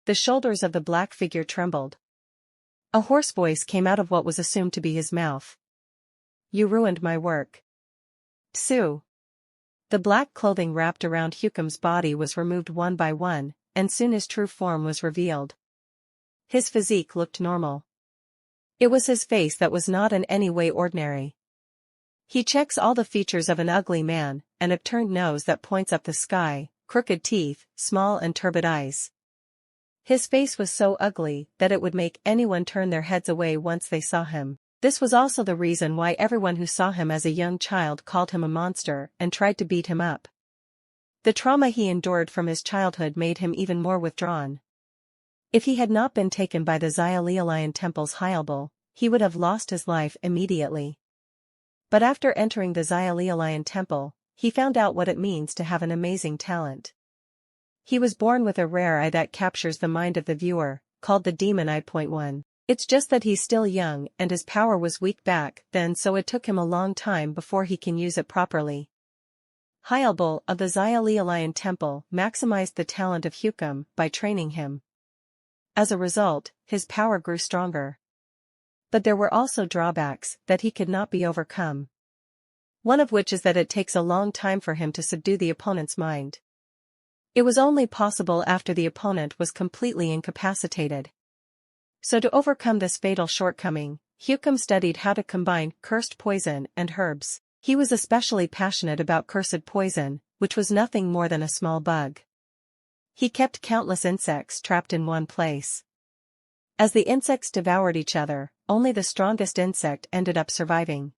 The shoulders of the black figure trembled. A hoarse voice came out of what was assumed to be his mouth. "You ruined my work. Sue." The black clothing wrapped around Hukum's body was removed one by one, and soon his true form was revealed. His physique looked normal. It was his face that was not in any way ordinary. He checks all the features of an ugly man, an upturned nose that points up the sky, crooked teeth, small and turbid eyes. His face was so ugly that it would make anyone turn their heads away once they saw him. This was also the reason why everyone who saw him as a young child called him a monster and tried to beat him up. The trauma he endured from his childhood made him even more withdrawn. If he had not been taken by the Xiaolialian temple's Hyalbul, he would have lost his life immediately. But after entering the Xiaolialian temple, he found out what it means to have an amazing talent. He was born with a rare eye that captures the mind of the viewer, called the Demon Eye. 1. It's just that he's still young and his power was weak back then, so it took him a long time before he can use it properly. Hyalbul of the Xiaolialian temple maximized the talent of Hukum by training him. As a result, his power grew stronger. But there were also drawbacks that he could not be overcome. One of which is that it takes a long time for him to subdue the opponent's mind. It was only possible after the opponent was completely incapacitated. So to overcome this fatal shortcoming, Hukum studied how to combine cursed poison and herbs. He was especially passionate about cursed poison, which was nothing more than a small bug. He kept countless insects trapped in one place. As the insects devoured each other, only the strongest insect ended up surviving.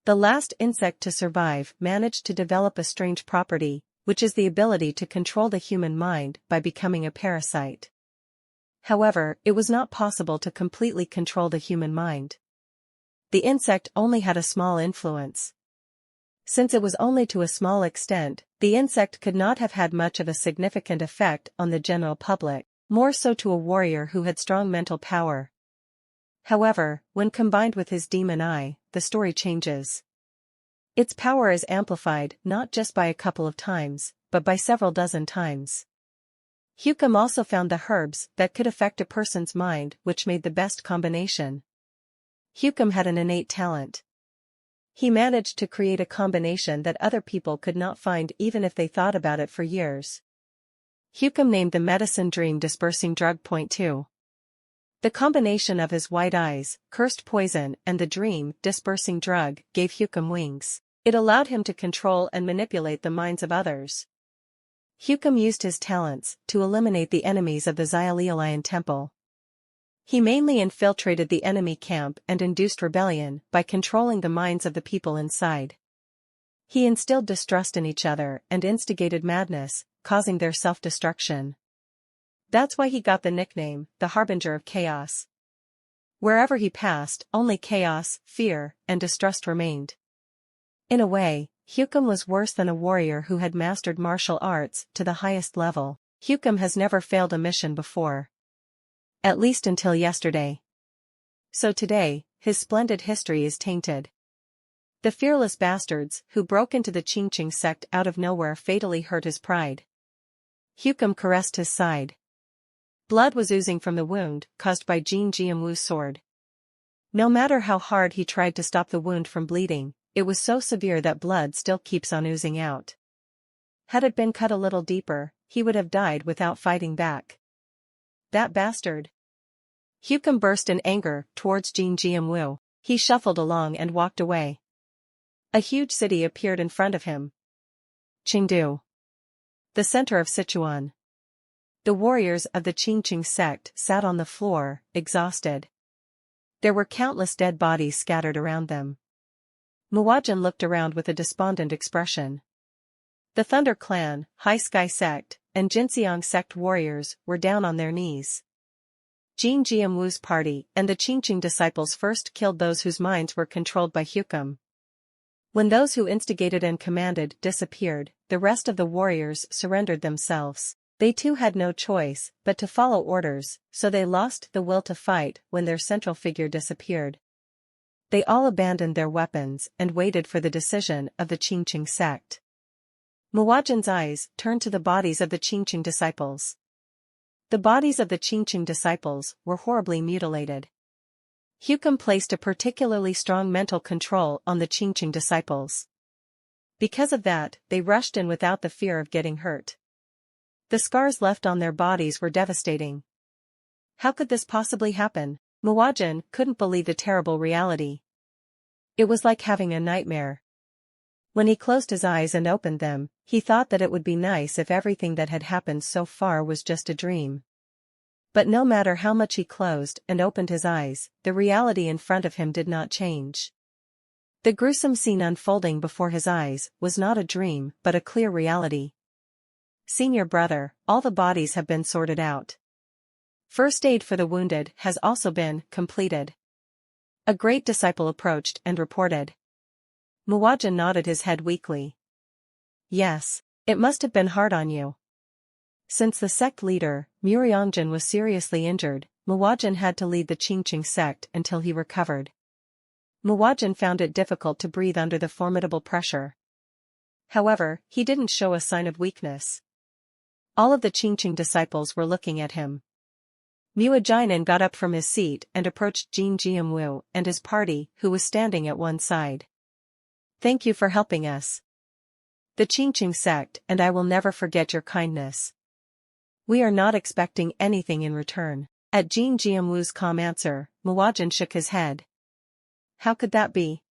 The last insect to survive managed to develop a strange property, which is the ability to control the human mind by becoming a parasite. However, it was not possible to completely control the human mind. The insect only had a small influence. Since it was only to a small extent, the insect could not have had much of a significant effect on the general public, more so to a warrior who had strong mental power. However, when combined with his demon eye, the story changes. Its power is amplified not just by a couple of times, but by several dozen times. Hukum also found the herbs that could affect a person's mind, which made the best combination. Hukum had an innate talent. He managed to create a combination that other people could not find even if they thought about it for years. Hukum named the medicine dream dispersing drug. 2. The combination of his white eyes, cursed poison, and the dream dispersing drug gave Hukum wings. It allowed him to control and manipulate the minds of others. Hukum used his talents to eliminate the enemies of the Xiaolialian temple. He mainly infiltrated the enemy camp and induced rebellion by controlling the minds of the people inside. He instilled distrust in each other and instigated madness, causing their self-destruction. That's why he got the nickname, the Harbinger of Chaos. Wherever he passed, only chaos, fear, and distrust remained. In a way, Hukum was worse than a warrior who had mastered martial arts to the highest level. Hukum has never failed a mission before. At least until yesterday. So today, his splendid history is tainted. The fearless bastards who broke into the Qingqing sect out of nowhere fatally hurt his pride. Hukum caressed his side. Blood was oozing from the wound caused by Jin Jianwu's sword. No matter how hard he tried to stop the wound from bleeding, it was so severe that blood still keeps on oozing out. Had it been cut a little deeper, he would have died without fighting back. That bastard! Hukum burst in anger towards Jin Jianwu. He shuffled along and walked away. A huge city appeared in front of him. Chengdu. The center of Sichuan. The warriors of the Qingqing sect sat on the floor, exhausted. There were countless dead bodies scattered around them. Muajin looked around with a despondent expression. The Thunder Clan, High Sky Sect, and Jinxiang Sect warriors were down on their knees. Jin Jianwu's party and the Qingqing disciples first killed those whose minds were controlled by Hukum. When those who instigated and commanded disappeared, the rest of the warriors surrendered themselves. They too had no choice but to follow orders, so they lost the will to fight when their central figure disappeared. They all abandoned their weapons and waited for the decision of the Qingqing sect. Muajin's eyes turned to the bodies of the Qingqing disciples. The bodies of the Qingqing disciples were horribly mutilated. Hukum placed a particularly strong mental control on the Qingqing disciples. Because of that, they rushed in without the fear of getting hurt. The scars left on their bodies were devastating. How could this possibly happen? Muwajin couldn't believe the terrible reality. It was like having a nightmare. When he closed his eyes and opened them, he thought that it would be nice if everything that had happened so far was just a dream. But no matter how much he closed and opened his eyes, the reality in front of him did not change. The gruesome scene unfolding before his eyes was not a dream but a clear reality. Senior brother, all the bodies have been sorted out. First aid for the wounded has also been completed. A great disciple approached and reported. Muwajin nodded his head weakly. Yes, it must have been hard on you. Since the sect leader, Muryeongjin, was seriously injured, Muwajin had to lead the Qingqing sect until he recovered. Muwajin found it difficult to breathe under the formidable pressure. However, he didn't show a sign of weakness. All of the Qingqing disciples were looking at him. Muwajin got up from his seat and approached Jin Jianwu and his party, who was standing at one side. Thank you for helping us. The Qingqing sect and I will never forget your kindness. We are not expecting anything in return. At Jin Jianwu's calm answer, Muwajin shook his head. How could that be?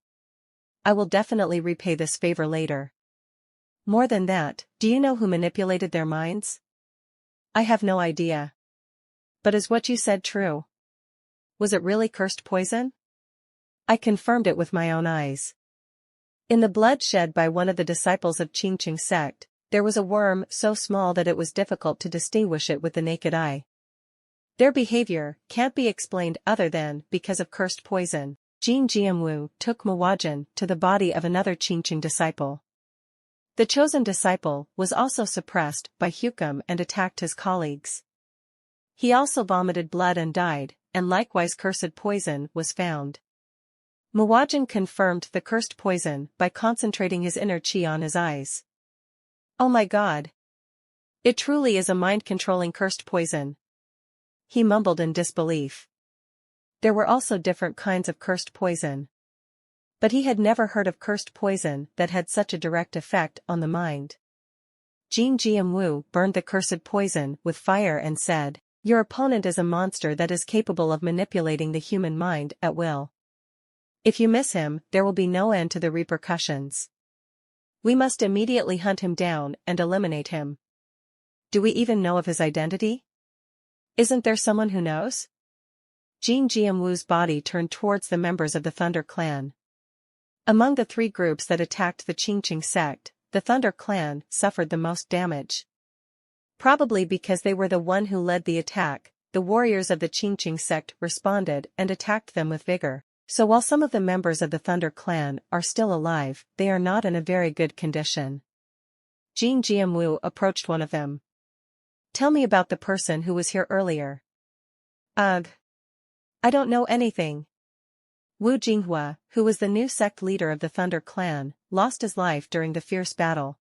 I will definitely repay this favor later. More than that, do you know who manipulated their minds? I have no idea. But is what you said true? Was it really cursed poison? I confirmed it with my own eyes. In the blood shed by one of the disciples of Qingqing sect, there was a worm so small that it was difficult to distinguish it with the naked eye. Their behavior can't be explained other than because of cursed poison. Jin Jianwu took Muwajin to the body of another Qingqing disciple. The chosen disciple was also suppressed by Hukum and attacked his colleagues. He also vomited blood and died, and likewise cursed poison was found. Muwajin confirmed the cursed poison by concentrating his inner qi on his eyes. Oh my God! It truly is a mind-controlling cursed poison. He mumbled in disbelief. There were also different kinds of cursed poison. But he had never heard of cursed poison that had such a direct effect on the mind. Jin Jianwu burned the cursed poison with fire and said, "Your opponent is a monster that is capable of manipulating the human mind at will. If you miss him, there will be no end to the repercussions. We must immediately hunt him down and eliminate him. Do we even know of his identity? Isn't there someone who knows?" Jin Jianwu's body turned towards the members of the Thunder clan. Among the three groups that attacked the Qingqing sect, the Thunder clan suffered the most damage. Probably because they were the one who led the attack, the warriors of the Qingqing sect responded and attacked them with vigor. So while some of the members of the Thunder clan are still alive, they are not in a very good condition. Jin Jianwu approached one of them. Tell me about the person who was here earlier. Ugh. I don't know anything. Wu Jinghua, who was the new sect leader of the Thunder clan, lost his life during the fierce battle.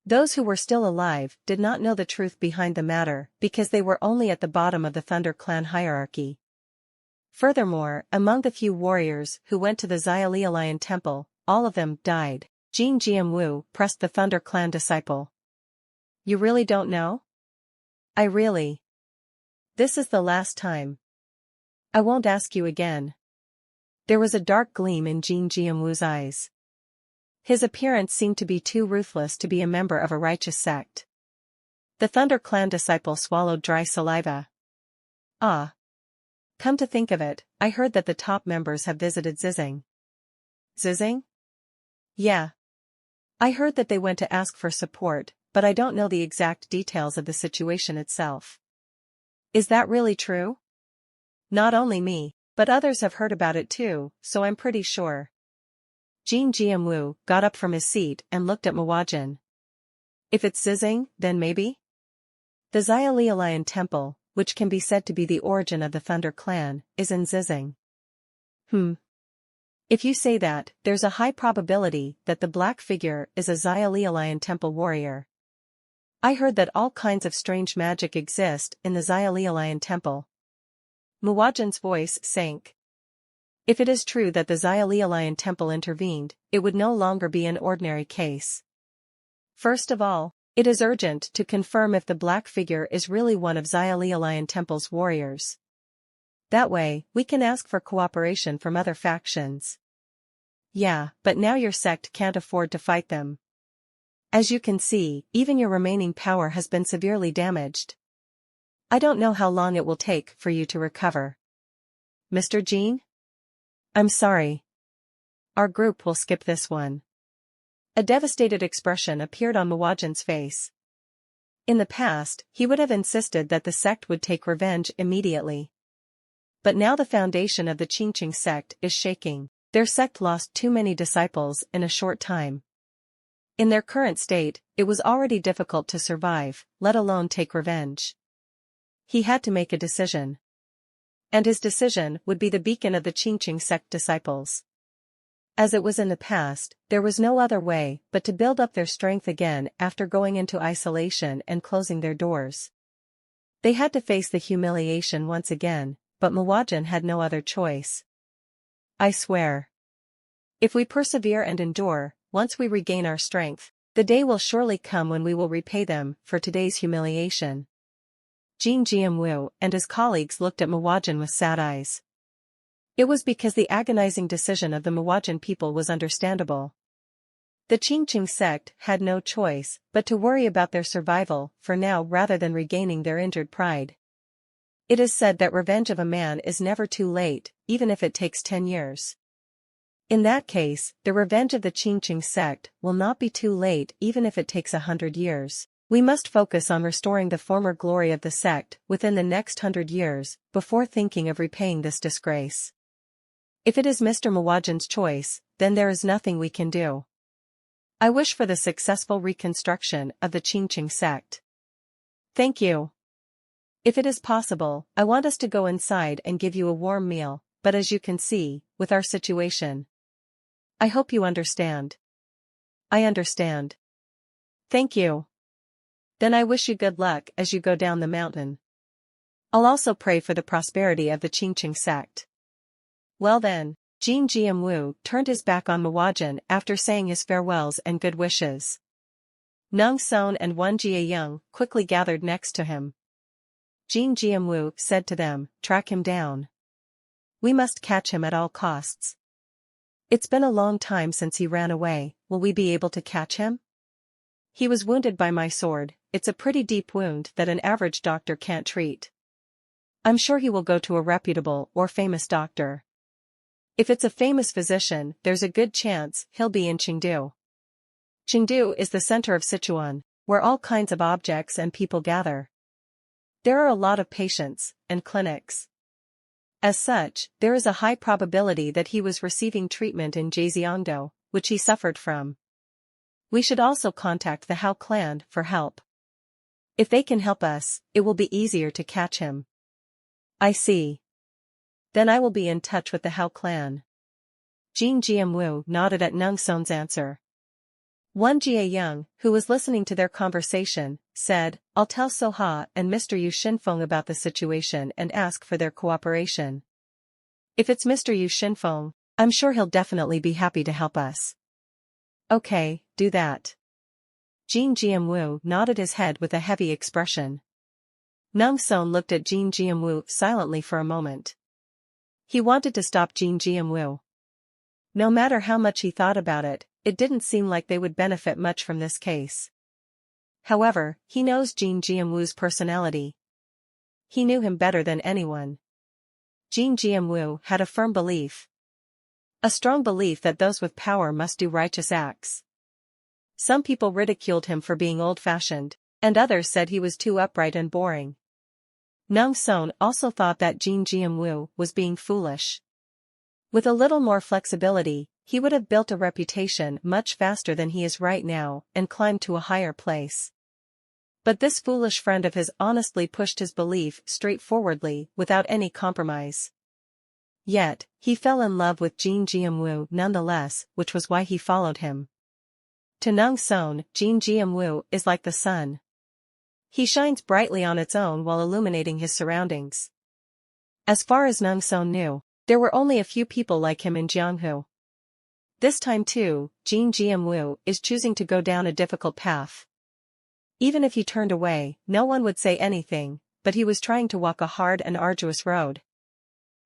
Those who were still alive did not know the truth behind the matter because they were only at the bottom of the Thunder clan hierarchy. Furthermore, among the few warriors who went to the Xiaolialayan temple, all of them died. Jin Jianwu pressed the Thunder clan disciple. You really don't know? I really. This is the last time. I won't ask you again. There was a dark gleam in Jin Jianwu's eyes. His appearance seemed to be too ruthless to be a member of a righteous sect. The Thunder clan disciple swallowed dry saliva. Ah. Come to think of it, I heard that the top members have visited Zizing. Zizing? Yeah. I heard that they went to ask for support, but I don't know the exact details of the situation itself. Is that really true? Not only me, but others have heard about it too, so I'm pretty sure. Jin Jianwu got up from his seat and looked at Muwajin. If it's Zizing, then maybe? The Xiaolialayan temple, which can be said to be the origin of the Thunder clan, is in Zizing. If you say that, there's a high probability that the black figure is a Xiaolialayan temple warrior. I heard that all kinds of strange magic exist in the Xiaolialayan temple. Muwajin's voice sank. If it is true that the Xiaolialayan temple intervened, it would no longer be an ordinary case. First of all, it is urgent to confirm if the black figure is really one of Xiaolialayan temple's warriors. That way, we can ask for cooperation from other factions. Yeah, but now your sect can't afford to fight them. As you can see, even your remaining power has been severely damaged. I don't know how long it will take for you to recover. Mr. Jean? I'm sorry. Our group will skip this one. A devastated expression appeared on Muwajin's face. In the past, he would have insisted that the sect would take revenge immediately. But now the foundation of the Qingqing sect is shaking. Their sect lost too many disciples in a short time. In their current state, it was already difficult to survive, let alone take revenge. He had to make a decision. And his decision would be the beacon of the Qingqing sect disciples. As it was in the past, there was no other way but to build up their strength again after going into isolation and closing their doors. They had to face the humiliation once again, but Muwajin had no other choice. I swear. If we persevere and endure, once we regain our strength, the day will surely come when we will repay them for today's humiliation. Jin Jianwu and his colleagues looked at Muwajin with sad eyes. It was because the agonizing decision of the Muwajin people was understandable. The Qingqing sect had no choice but to worry about their survival for now rather than regaining their injured pride. It is said that revenge of a man is never too late, even if it takes 10 years. In that case, the revenge of the Qingqing sect will not be too late even if it takes 100 years. We must focus on restoring the former glory of the sect within the next 100 years before thinking of repaying this disgrace. If it is Mr. Muwajin's choice, then there is nothing we can do. I wish for the successful reconstruction of the Qingqing sect. Thank you. If it is possible, I want us to go inside and give you a warm meal, but as you can see, with our situation. I hope you understand. I understand. Thank you. Then I wish you good luck as you go down the mountain. I'll also pray for the prosperity of the Qingqing sect. Well then, Jin Jianwu turned his back on Muwajin after saying his farewells and good wishes. Nung Son and Wan Jiayang quickly gathered next to him. Jin Jianwu said to them, "Track him down. We must catch him at all costs. It's been a long time since he ran away, will we be able to catch him? He was wounded by my sword, it's a pretty deep wound that an average doctor can't treat. I'm sure he will go to a reputable or famous doctor. If it's a famous physician, there's a good chance he'll be in Chengdu. Chengdu is the center of Sichuan, where all kinds of objects and people gather. There are a lot of patients and clinics. As such, there is a high probability that he was receiving treatment in Zhejiangdo, which he suffered from. We should also contact the Hao clan for help. If they can help us, it will be easier to catch him." I see. Then I will be in touch with the Hao clan. Jin Jianwu nodded at Nung Son's answer. Wan Jiayang, who was listening to their conversation, said, "I'll tell Soha and Mr. Yu Xinfeng about the situation and ask for their cooperation. If it's Mr. Yu Xinfeng, I'm sure he'll definitely be happy to help us." Okay, do that. Jin Jianwu nodded his head with a heavy expression. Nung Son looked at Jin Jianwu silently for a moment. He wanted to stop Jin Jianwu. No matter how much he thought about it, it didn't seem like they would benefit much from this case. However, he knows Jin Jianwu's personality. He knew him better than anyone. Jin Jianwu had a firm belief. A strong belief that those with power must do righteous acts. Some people ridiculed him for being old-fashioned, and others said he was too upright and boring. Nung Son also thought that Jin Jianwu was being foolish. With a little more flexibility, he would have built a reputation much faster than he is right now and climbed to a higher place. But this foolish friend of his honestly pushed his belief straightforwardly without any compromise. Yet, he fell in love with Jin Jianwu nonetheless, which was why he followed him. To Nung Son, Jin Jianwu is like the sun. He shines brightly on its own while illuminating his surroundings. As far as Nung Son knew, there were only a few people like him in Jianghu. This time too, Jin Jianwu is choosing to go down a difficult path. Even if he turned away, no one would say anything, but he was trying to walk a hard and arduous road.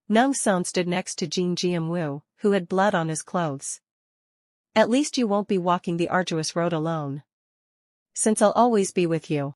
Nung Son stood next to Jin Jianwu, who had blood on his clothes. At least you won't be walking the arduous road alone. Since I'll always be with you.